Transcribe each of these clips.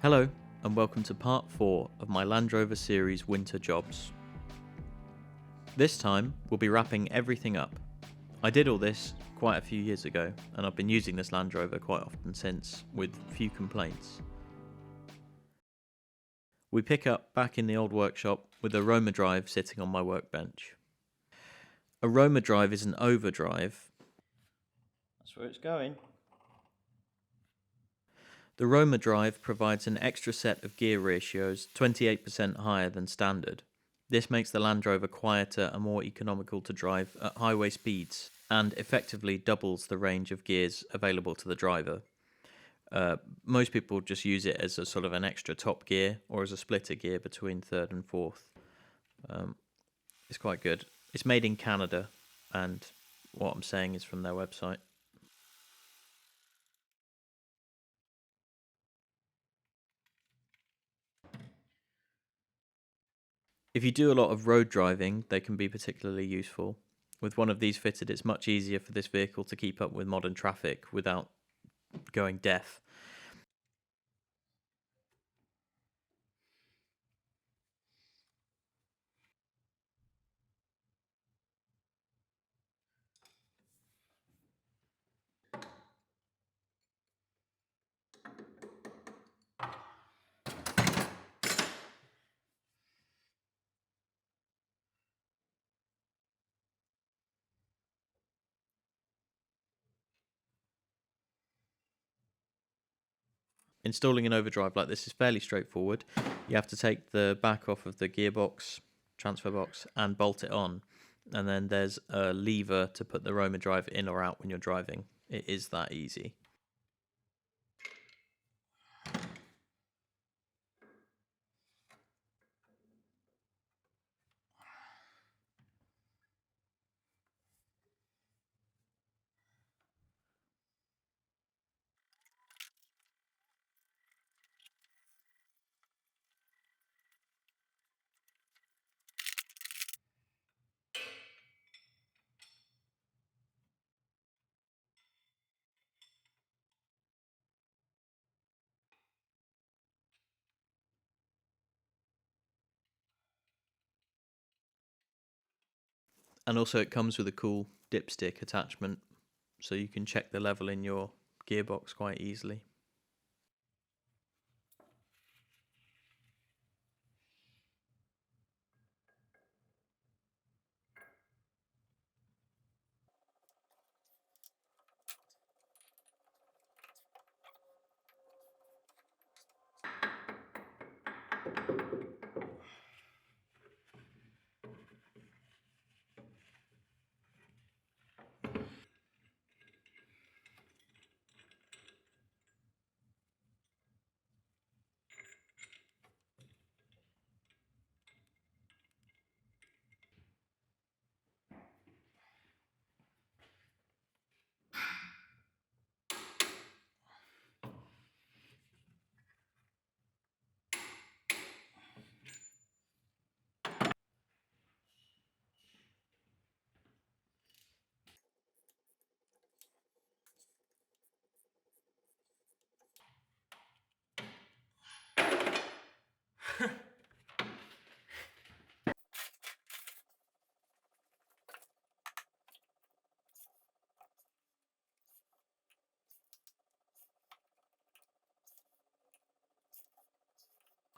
Hello, and welcome to part 4 of my Land Rover series winter jobs. This time, we'll be wrapping everything up. I did all this quite a few years ago, and I've been using this Land Rover quite often since, with few complaints. We pick up back in the old workshop with a roverdrive sitting on my workbench. A roverdrive is an overdrive. That's where it's going. The roverdrive provides an extra set of gear ratios 28% higher than standard. This makes the Land Rover quieter and more economical to drive at highway speeds, and effectively doubles the range of gears available to the driver. Most people just use it as a sort of an extra top gear or as a splitter gear between third and fourth. It's quite good. It's made in Canada, and what I'm saying is from their website. If you do a lot of road driving, they can be particularly useful. With one of these fitted, it's much easier for this vehicle to keep up with modern traffic without going deaf. Installing an overdrive like this is fairly straightforward. You have to take the back off of the gearbox, transfer box, and bolt it on. And then there's a lever to put the roverdrive in or out when you're driving. It is that easy. And also it comes with a cool dipstick attachment, so you can check the level in your gearbox quite easily.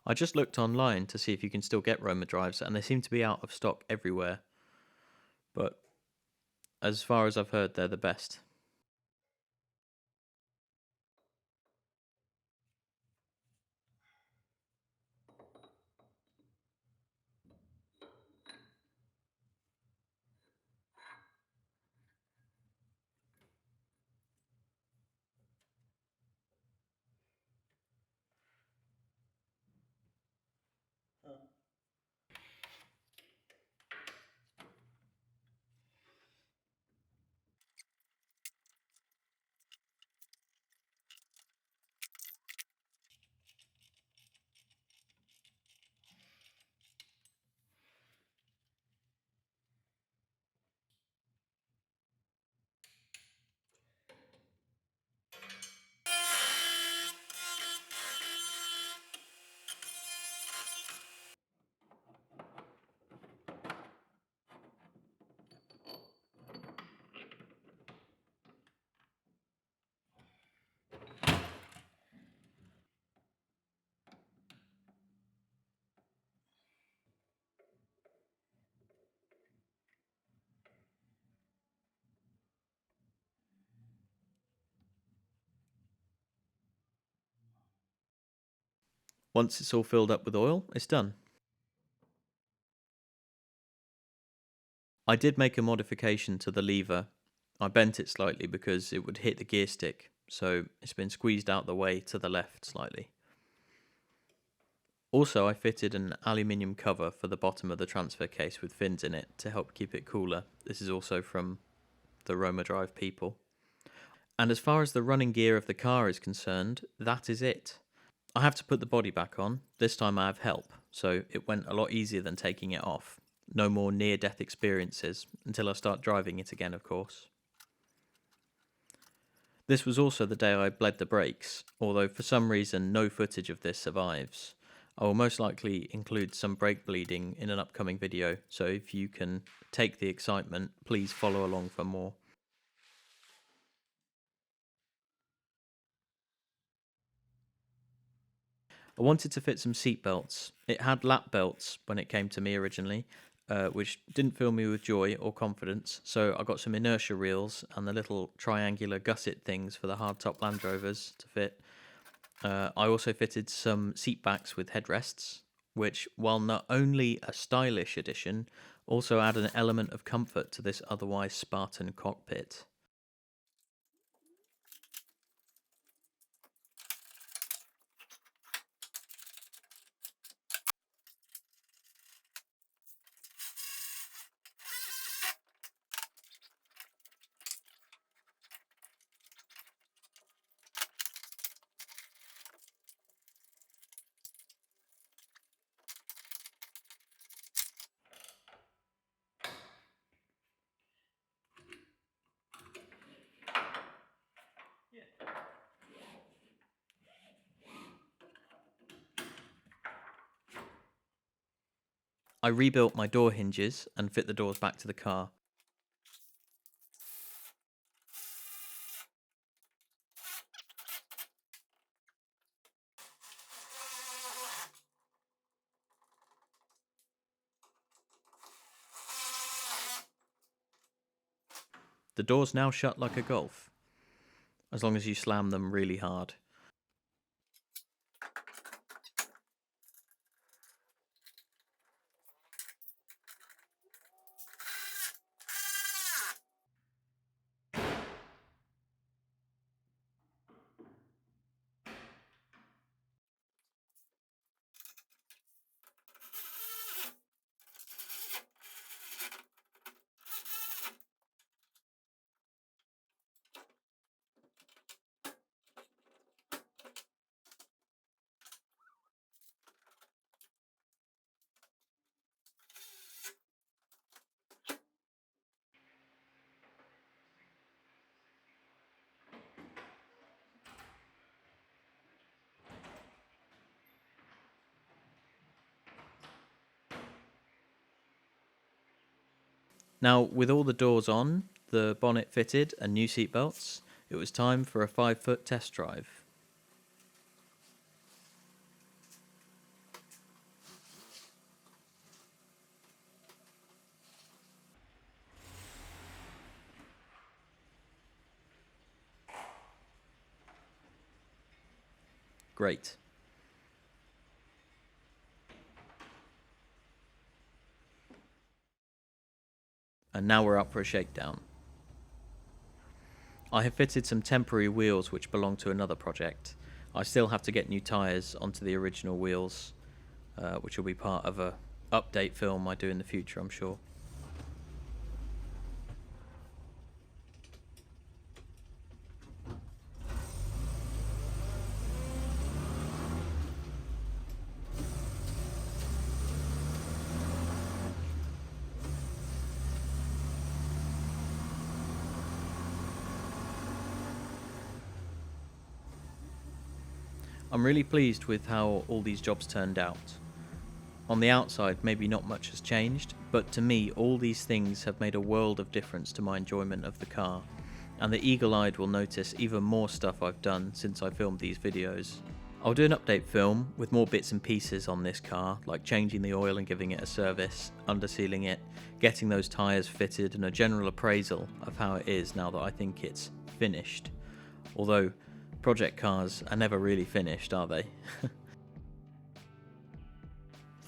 I just looked online to see if you can still get roverdrives, and they seem to be out of stock everywhere. But as far as I've heard, they're the best. Once it's all filled up with oil, it's done. I did make a modification to the lever. I bent it slightly because it would hit the gear stick, so it's been squeezed out the way to the left slightly. Also, I fitted an aluminium cover for the bottom of the transfer case with fins in it to help keep it cooler. This is also from the roverdrive people. And as far as the running gear of the car is concerned, that is it. I have to put the body back on. This time I have help, so it went a lot easier than taking it off. No more near-death experiences, until I start driving it again, of course. This was also the day I bled the brakes, although for some reason no footage of this survives. I will most likely include some brake bleeding in an upcoming video, so if you can take the excitement, please follow along for more. I wanted to fit some seatbelts. It had lap belts when it came to me originally, which didn't fill me with joy or confidence, so I got some inertia reels and the little triangular gusset things for the hardtop Land Rovers to fit. I also fitted some seat backs with headrests, which, while not only a stylish addition, also add an element of comfort to this otherwise Spartan cockpit. I rebuilt my door hinges and fit the doors back to the car. The doors now shut like a Golf, as long as you slam them really hard. Now, with all the doors on, the bonnet fitted and new seatbelts, it was time for a 5-foot test drive. Great. And now we're up for a shakedown. I have fitted some temporary wheels which belong to another project. I still have to get new tyres onto the original wheels, which will be part of a update film I do in the future, I'm sure. I'm really pleased with how all these jobs turned out. On the outside, maybe not much has changed, but to me, all these things have made a world of difference to my enjoyment of the car, and the eagle-eyed will notice even more stuff I've done since I filmed these videos. I'll do an update film with more bits and pieces on this car, like changing the oil and giving it a service, undersealing it, getting those tyres fitted, and a general appraisal of how it is now that I think it's finished. Although, project cars are never really finished, are they?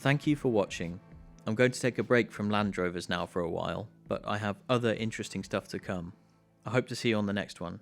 Thank you for watching. I'm going to take a break from Land Rovers now for a while, but I have other interesting stuff to come. I hope to see you on the next one.